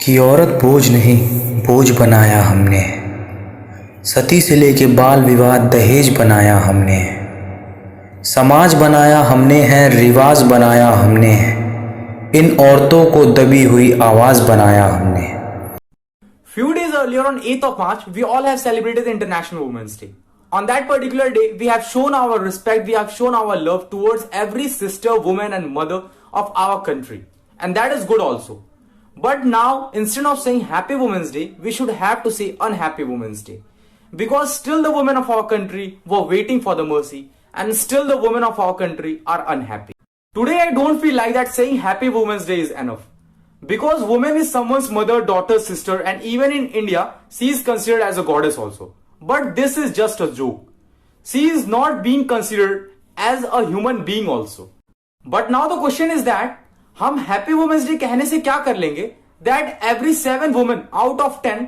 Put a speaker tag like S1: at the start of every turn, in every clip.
S1: कि औरत बोझ नहीं बोझ बनाया हमने। सती से लेके बाल विवाह दहेज बनाया हमने। समाज बनाया हमने है, रिवाज बनाया हमने है। इन औरतों को दबी हुई आवाज बनाया हमने।
S2: Few days earlier on 8th of March, we all have celebrated the International Women's Day. On that particular day, we have shown our respect, we have shown our love towards every sister, woman and mother of our country. And that is good also. But now, instead of saying Happy Women's Day, we should have to say Unhappy Women's Day. Because still the women of our country were waiting for the mercy, and still the women of our country are unhappy. Today I don't feel like that saying Happy Women's Day is enough. Because woman is someone's mother, daughter, sister, and even in India, she is considered as a goddess also. But this is just a joke. She is not being considered as a human being also. But now the question is that, हम Happy Women's Day कहने से क्या कर लेंगे? That every 7 women out of 10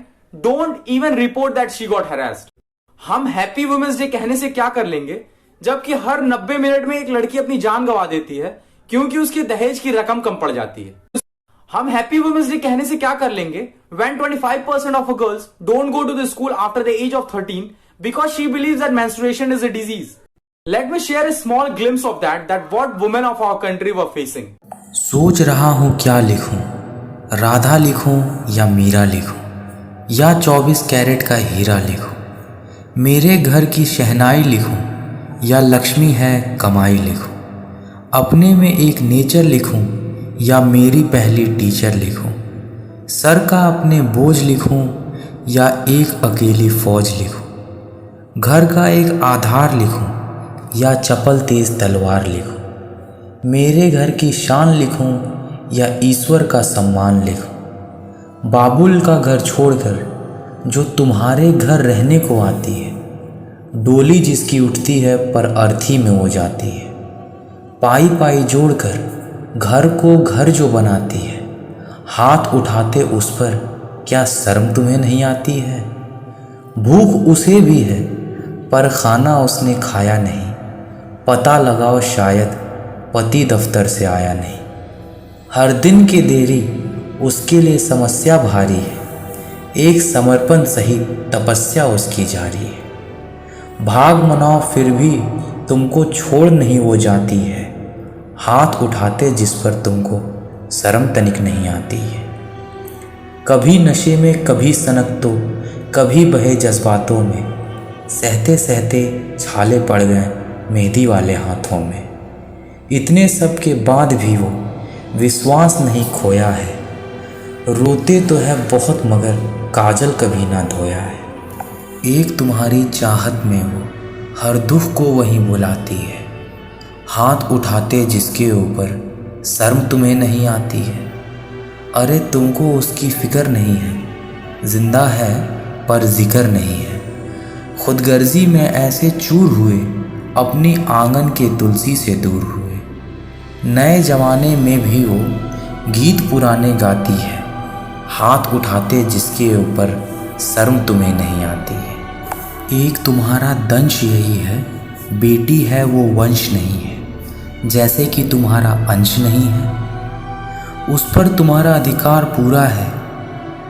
S2: don't even report that she got harassed. हम Happy Women's Day कहने से क्या कर लेंगे? जबकि हर 90 मिनट में एक लड़की अपनी जान गंवा देती है क्योंकि उसकी दहेज की रकम कम पड़ जाती है। हम हैप्पी वुमेन्स डे कहने से क्या कर लेंगे when 25% of girls don't go to the school after the age of 13 because she believes that menstruation is a disease. Let me share a small glimpse of that what women of our country were facing.
S1: सोच रहा हूँ क्या लिखूं, राधा लिखूं या मीरा लिखूं या 24 carat का हीरा लिखूं, मेरे घर की शहनाई लिखूं या लक्ष्मी है कमाई लिखूं, अपने में एक नेचर लिखूं या मेरी पहली टीचर लिखूं, सर का अपने बोझ लिखूं या एक अकेली फौज लिखूं, घर का एक आधार लिखूं या चपल तेज तलवार लिखूं, मेरे घर की शान लिखूं या ईश्वर का सम्मान लिखूं, बाबुल का घर छोड़कर जो तुम्हारे घर रहने को आती है, डोली जिसकी उठती है पर अर्थी में वो जाती है, पाई पाई जोड़कर घर को घर जो बनाती है, हाथ उठाते उस पर क्या शर्म तुम्हें नहीं आती है? भूख उसे भी है पर खाना उसने खाया नहीं, पता लगाओ शायद पति दफ्तर से आया नहीं। हर दिन की देरी उसके लिए समस्या भारी है, एक समर्पण सहित तपस्या उसकी जारी है। भाग मनाओ फिर भी तुमको छोड़ नहीं वो जाती है, हाथ उठाते जिस पर तुमको शर्म तनिक नहीं आती है। कभी नशे में कभी सनक तो कभी बहे जज्बातों में, सहते सहते छाले पड़ गए मेहंदी वाले हाथों में। इतने सब के बाद भी वो विश्वास नहीं खोया है, रोते तो है बहुत मगर काजल कभी ना धोया है। एक तुम्हारी चाहत में वो हर दुख को वहीं बुलाती है, हाथ उठाते जिसके ऊपर शर्म तुम्हें नहीं आती है। अरे तुमको उसकी फिक्र नहीं है, जिंदा है पर जिक्र नहीं है। खुदगर्जी में ऐसे चूर हुए अपनी आंगन के तुलसी से दूर हुए। नए जमाने में भी वो गीत पुराने गाती है, हाथ उठाते जिसके ऊपर शर्म तुम्हें नहीं आती है। एक तुम्हारा दंश यही है, बेटी है वो वंश नहीं है, जैसे कि तुम्हारा अंश नहीं है। उस पर तुम्हारा अधिकार पूरा है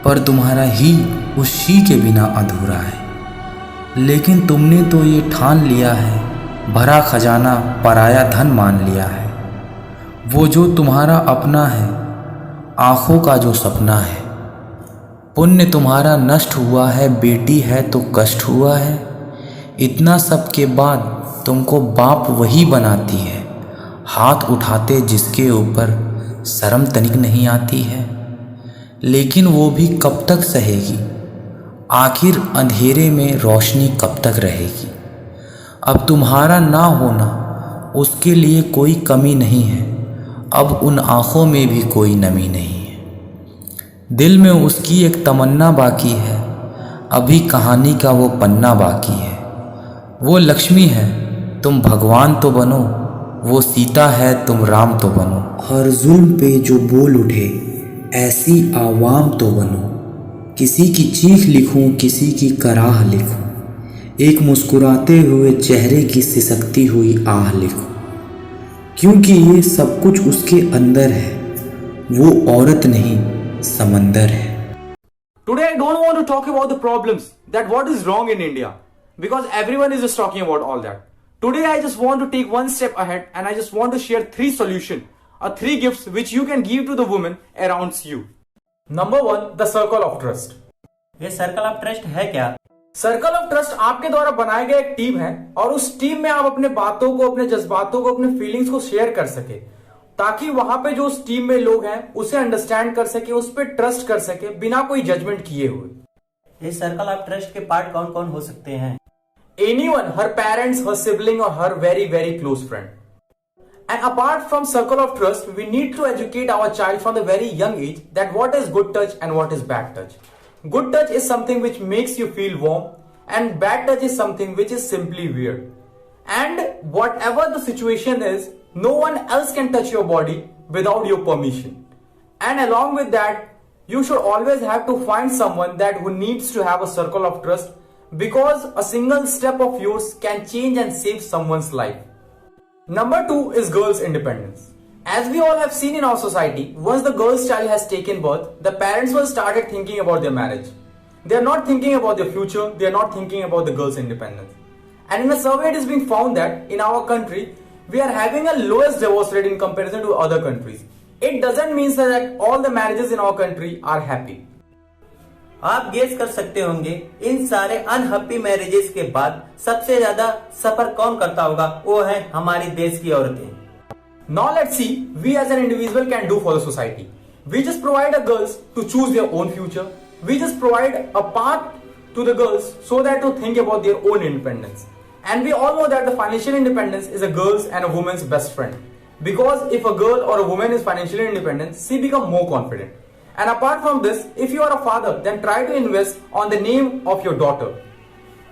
S1: पर तुम्हारा ही उस शी के बिना अधूरा है। लेकिन तुमने तो ये ठान लिया है, भरा खजाना पराया धन मान लिया है। वो जो तुम्हारा अपना है, आँखों का जो सपना है। पुण्य तुम्हारा नष्ट हुआ है, बेटी है तो कष्ट हुआ है। इतना सब के बाद तुमको बाप वही बनाती है, हाथ उठाते जिसके ऊपर शर्म तनिक नहीं आती है। लेकिन वो भी कब तक सहेगी, आखिर अंधेरे में रोशनी कब तक रहेगी। अब तुम्हारा ना होना उसके लिए कोई कमी नहीं है, अब उन आँखों में भी कोई नमी नहीं है। दिल में उसकी एक तमन्ना बाकी है, अभी कहानी का वो पन्ना बाकी है। वो लक्ष्मी है तुम भगवान तो बनो, वो सीता है तुम राम तो बनो। हर जुल्म पे जो बोल उठे ऐसी आवाम तो बनो, किसी की चीख लिखूं किसी की कराह लिखूं, एक मुस्कुराते हुए चेहरे की सिसकती हुई आह लिखूं। क्योंकि ये सब कुछ उसके अंदर है, वो औरत नहीं समंदर है।
S2: Today I don't want to talk about the problems, that what is wrong in India, because everyone is just talking about all that. Today I just want to take one step ahead and I just want to share 3 solutions or 3 gifts which you can give to the women around you. Number 1, the circle of trust.
S3: ये circle of trust है क्या?
S2: Circle of trust आपके द्वारा बनाया गया एक team है और उस टीम में आप अपने बातों को, अपने जज्बातों को, अपने फीलिंग्स को शेयर कर सके, ताकि वहां पे जो उस टीम में लोग हैं उसे अंडरस्टैंड कर सके, उस पर ट्रस्ट कर सके बिना कोई जजमेंट किए हुए।
S3: इस सर्कल ऑफ ट्रस्ट के पार्ट कौन कौन हो सकते हैं?
S2: Anyone, her parents, her sibling or her very very close friend. And apart from circle of trust, we need to educate our child from the very young age that what is good touch and what is bad touch. Good touch is something which makes you feel warm and bad touch is something which is simply weird. And whatever the situation is, no one else can touch your body without your permission. And along with that, you should always have to find someone that who needs to have a circle of trust, because a single step of yours can change and save someone's life. Number 2 is girls' independence. As we all have seen in our society, once the girl's child has taken birth, the parents will started thinking about their marriage. They are not thinking about their future, they are not thinking about the girl's independence. And in a survey it has been found that in our country, we are having a lowest divorce rate in comparison to other countries. It doesn't mean that all the marriages in our country are happy.
S3: आप guess कर सकते होंगे इन सारे unhappy marriages के बाद सबसे ज्यादा सफर कौन करता होगा? वो है हमारी देश की औरतें।
S2: Now let's see we as an individual can do for the society. We just provide the girls to choose their own future. We just provide a path to the girls so that to think about their own independence. And we all know that the financial independence is a girl's and a woman's best friend. Because if a girl or a woman is financially independent, she becomes more confident. And apart from this, if you are a father, then try to invest on the name of your daughter.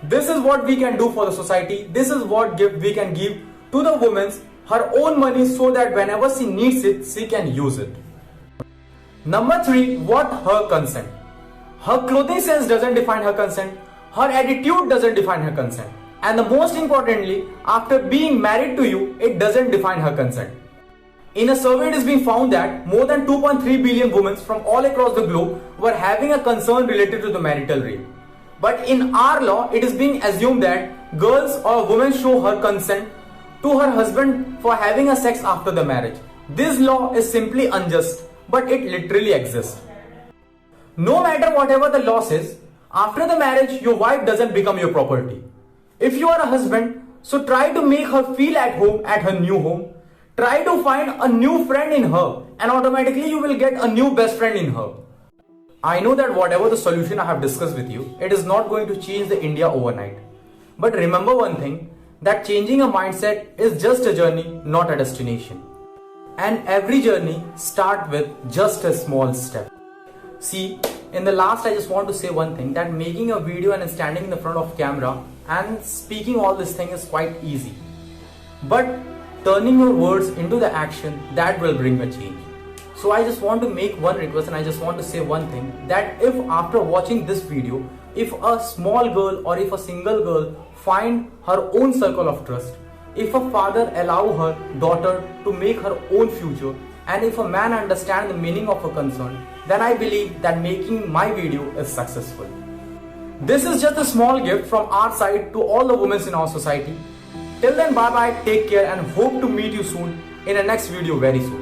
S2: This is what we can do for the society. This is what gift we can give to the woman, her own money, so that whenever she needs it, she can use it. Number 3, what her consent. Her clothing sense doesn't define her consent. Her attitude doesn't define her consent. And the most importantly, after being married to you, it doesn't define her consent. In a survey, it has been found that more than 2.3 billion women from all across the globe were having a concern related to the marital rape. But in our law, it is being assumed that girls or women show her consent to her husband for having a sex after the marriage. This law is simply unjust, but it literally exists. No matter whatever the law says, after the marriage, your wife doesn't become your property. If you are a husband, so try to make her feel at home at her new home. Try to find a new friend in her and automatically you will get a new best friend in her. I know that whatever the solution I have discussed with you, it is not going to change the India overnight. But remember one thing, that changing a mindset is just a journey, not a destination. And every journey starts with just a small step. See, in the last I just want to say one thing, that making a video and standing in the front of camera and speaking all this thing is quite easy. But turning your words into the action, that will bring a change. So I just want to make one request and I just want to say one thing, that if after watching this video, if a small girl or if a single girl find her own circle of trust, if a father allow her daughter to make her own future, and if a man understand the meaning of a concern, then I believe that making my video is successful. This is just a small gift from our side to all the women in our society. Till then, bye bye, take care and hope to meet you soon in the next video very soon.